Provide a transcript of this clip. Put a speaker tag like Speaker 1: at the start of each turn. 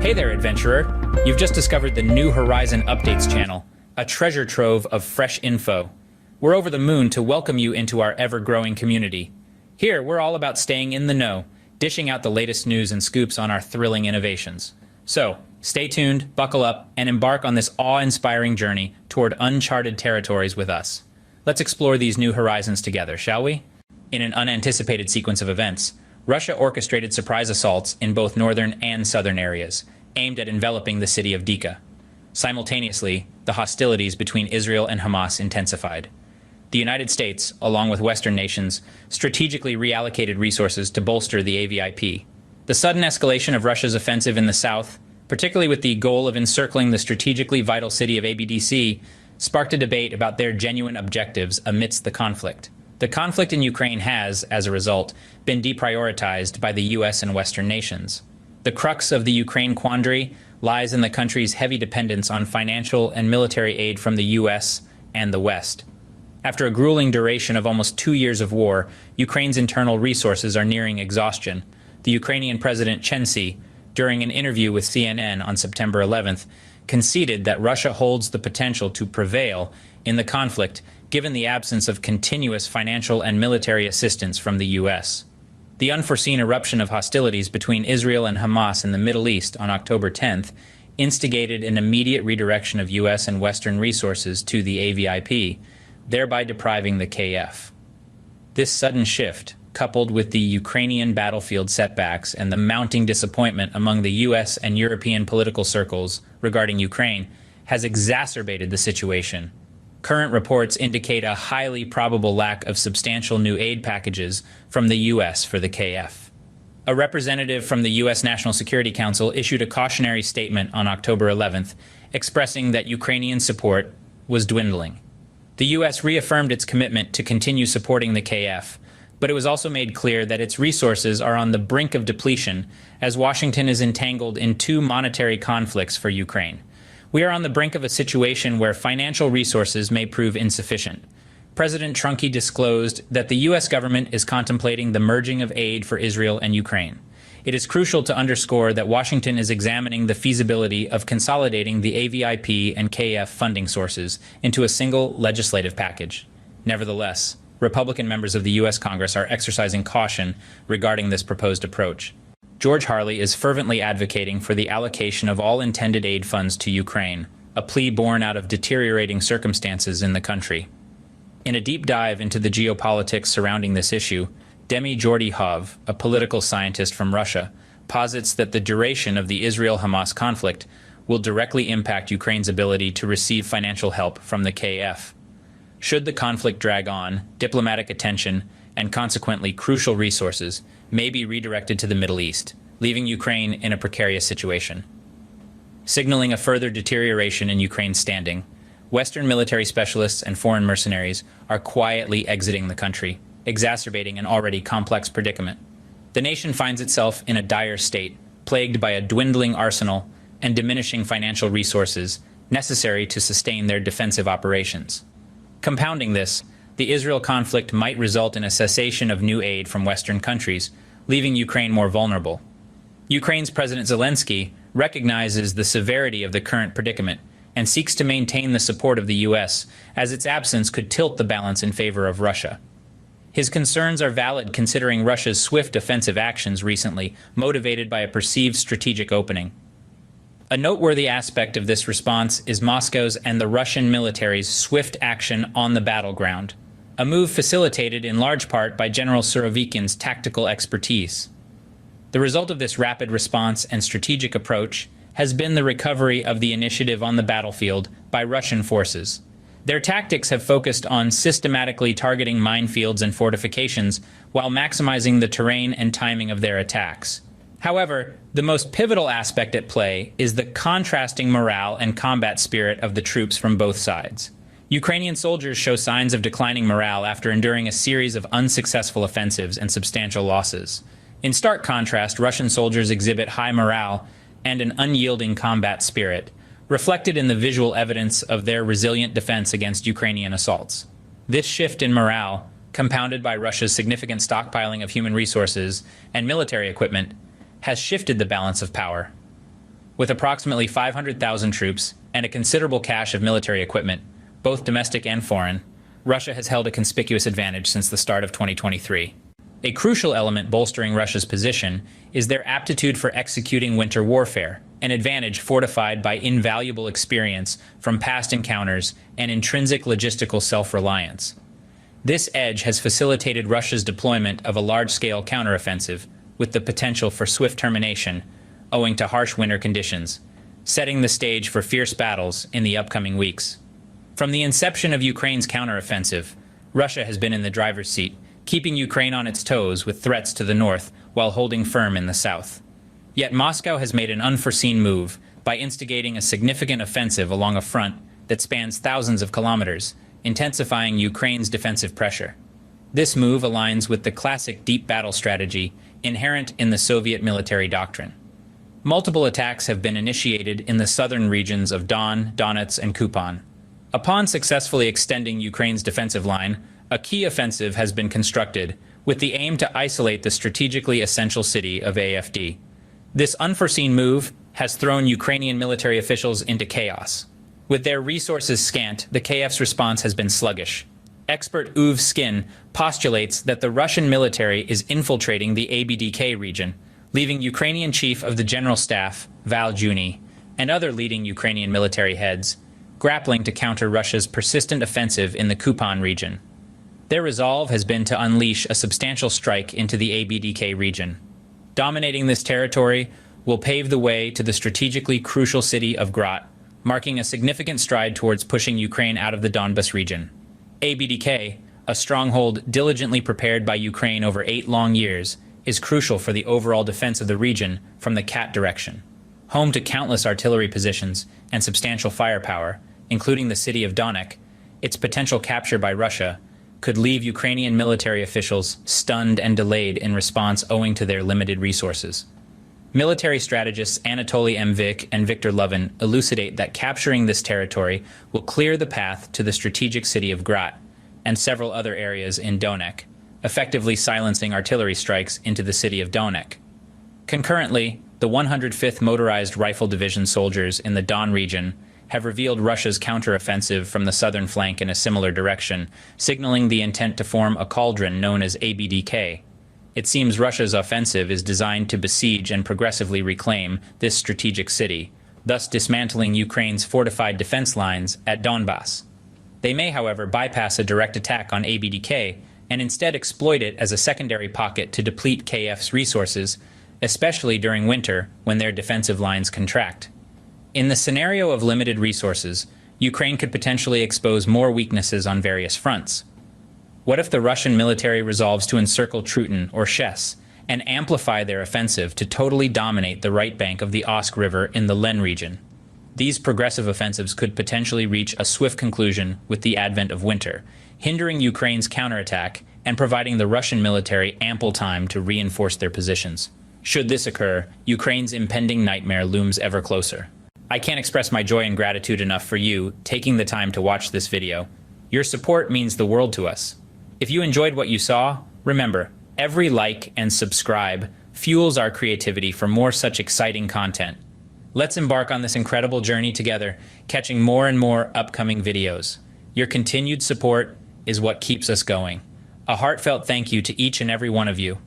Speaker 1: Hey there, adventurer! You've just discovered the New Horizon Updates channel, a treasure trove of fresh info. We're over the moon to welcome you into our ever-growing community. Here, we're all about staying in the know, dishing out the latest news and scoops on our thrilling innovations. So, stay tuned, buckle up, and embark on this awe-inspiring journey toward uncharted territories with us. Let's explore these new horizons together, shall we? In an unanticipated sequence of events, Russia orchestrated surprise assaults in both northern and southern areas, aimed at enveloping the city of Dika. Simultaneously, the hostilities between Israel and Hamas intensified. The United States, along with Western nations, strategically reallocated resources to bolster the AVIP. The sudden escalation of Russia's offensive in the south, particularly with the goal of encircling the strategically vital city of ABDK, sparked a debate about their genuine objectives amidst the conflict. The conflict in Ukraine has, as a result, been deprioritized by the US and Western nations. The crux of the Ukraine quandary lies in the country's heavy dependence on financial and military aid from the US and the West. After a grueling duration of almost 2 years of war, Ukraine's internal resources are nearing exhaustion. The Ukrainian President Chensi, during an interview with CNN on September 11th, conceded that Russia holds the potential to prevail in the conflict given the absence of continuous financial and military assistance from the US. The unforeseen eruption of hostilities between Israel and Hamas in the Middle East on October 10th instigated an immediate redirection of US and Western resources to the AVIP, thereby depriving the KF. This sudden shift, coupled with the Ukrainian battlefield setbacks and the mounting disappointment among the US and European political circles regarding Ukraine, has exacerbated the situation. Current reports indicate a highly probable lack of substantial new aid packages from the US for the KF. A representative from the US National Security Council issued a cautionary statement on October 11th, expressing that Ukrainian support was dwindling. The US reaffirmed its commitment to continue supporting the KF, but it was also made clear that its resources are on the brink of depletion as Washington is entangled in two monetary conflicts for Ukraine. We are on the brink of a situation where financial resources may prove insufficient. President Trump disclosed that the U.S. government is contemplating the merging of aid for Israel and Ukraine. It is crucial to underscore that Washington is examining the feasibility of consolidating the AVIP and KF funding sources into a single legislative package. Nevertheless, Republican members of the U.S. Congress are exercising caution regarding this proposed approach. George Harley is fervently advocating for the allocation of all intended aid funds to Ukraine, a plea born out of deteriorating circumstances in the country. In a deep dive into the geopolitics surrounding this issue, Demi Georgiev, a political scientist from Russia, posits that the duration of the Israel-Hamas conflict will directly impact Ukraine's ability to receive financial help from the KF. Should the conflict drag on, diplomatic attention, and consequently crucial resources may be redirected to the Middle East, leaving Ukraine in a precarious situation. Signaling a further deterioration in Ukraine's standing, Western military specialists and foreign mercenaries are quietly exiting the country, exacerbating an already complex predicament. The nation finds itself in a dire state, plagued by a dwindling arsenal and diminishing financial resources necessary to sustain their defensive operations. Compounding this, the Israel conflict might result in a cessation of new aid from Western countries, leaving Ukraine more vulnerable. Ukraine's President Zelensky recognizes the severity of the current predicament and seeks to maintain the support of the U.S., as its absence could tilt the balance in favor of Russia. His concerns are valid considering Russia's swift offensive actions recently, motivated by a perceived strategic opening. A noteworthy aspect of this response is Moscow's and the Russian military's swift action on the battleground, a move facilitated in large part by General Surovikin's tactical expertise. The result of this rapid response and strategic approach has been the recovery of the initiative on the battlefield by Russian forces. Their tactics have focused on systematically targeting minefields and fortifications while maximizing the terrain and timing of their attacks. However, the most pivotal aspect at play is the contrasting morale and combat spirit of the troops from both sides. Ukrainian soldiers show signs of declining morale after enduring a series of unsuccessful offensives and substantial losses. In stark contrast, Russian soldiers exhibit high morale and an unyielding combat spirit, reflected in the visual evidence of their resilient defense against Ukrainian assaults. This shift in morale, compounded by Russia's significant stockpiling of human resources and military equipment, has shifted the balance of power. With approximately 500,000 troops and a considerable cache of military equipment, both domestic and foreign, Russia has held a conspicuous advantage since the start of 2023. A crucial element bolstering Russia's position is their aptitude for executing winter warfare, an advantage fortified by invaluable experience from past encounters and intrinsic logistical self-reliance. This edge has facilitated Russia's deployment of a large-scale counteroffensive, with the potential for swift termination, owing to harsh winter conditions, setting the stage for fierce battles in the upcoming weeks. From the inception of Ukraine's counteroffensive, Russia has been in the driver's seat, keeping Ukraine on its toes with threats to the north while holding firm in the south. Yet Moscow has made an unforeseen move by instigating a significant offensive along a front that spans thousands of kilometers, intensifying Ukraine's defensive pressure. This move aligns with the classic deep battle strategy inherent in the Soviet military doctrine. Multiple attacks have been initiated in the southern regions of Donec and Kupan. Upon successfully extending Ukraine's defensive line, a key offensive has been constructed with the aim to isolate the strategically essential city of AFD. This unforeseen move has thrown Ukrainian military officials into chaos. With their resources scant, the Kyiv's response has been sluggish. Expert Uwe Skin postulates that the Russian military is infiltrating the ABDK region, leaving Ukrainian Chief of the General Staff, Val Juni, and other leading Ukrainian military heads grappling to counter Russia's persistent offensive in the Kupan region. Their resolve has been to unleash a substantial strike into the ABDK region. Dominating this territory will pave the way to the strategically crucial city of Grat, marking a significant stride towards pushing Ukraine out of the Donbass region. ABDK, a stronghold diligently prepared by Ukraine over 8 long years, is crucial for the overall defense of the region from the Kat direction. Home to countless artillery positions and substantial firepower, including the city of Donec, its potential capture by Russia could leave Ukrainian military officials stunned and delayed in response owing to their limited resources. Military strategists Anatoly M. Vich and Victor Lovin elucidate that capturing this territory will clear the path to the strategic city of Grat and several other areas in Donec, effectively silencing artillery strikes into the city of Donec. Concurrently, the 105th Motorized Rifle Division soldiers in the Don region have revealed Russia's counteroffensive from the southern flank in a similar direction, signaling the intent to form a cauldron known as ABDK. It seems Russia's offensive is designed to besiege and progressively reclaim this strategic city, thus dismantling Ukraine's fortified defense lines at Donbass. They may, however, bypass a direct attack on ABDK and instead exploit it as a secondary pocket to deplete Kyiv's resources, especially during winter when their defensive lines contract. In the scenario of limited resources, Ukraine could potentially expose more weaknesses on various fronts. What if the Russian military resolves to encircle Trutin or Shes and amplify their offensive to totally dominate the right bank of the Osk River in the Len region? These progressive offensives could potentially reach a swift conclusion with the advent of winter, hindering Ukraine's counterattack and providing the Russian military ample time to reinforce their positions. Should this occur, Ukraine's impending nightmare looms ever closer. I can't express my joy and gratitude enough for you taking the time to watch this video. Your support means the world to us. If you enjoyed what you saw, remember, every like and subscribe fuels our creativity for more such exciting content. Let's embark on this incredible journey together, catching more and more upcoming videos. Your continued support is what keeps us going. A heartfelt thank you to each and every one of you.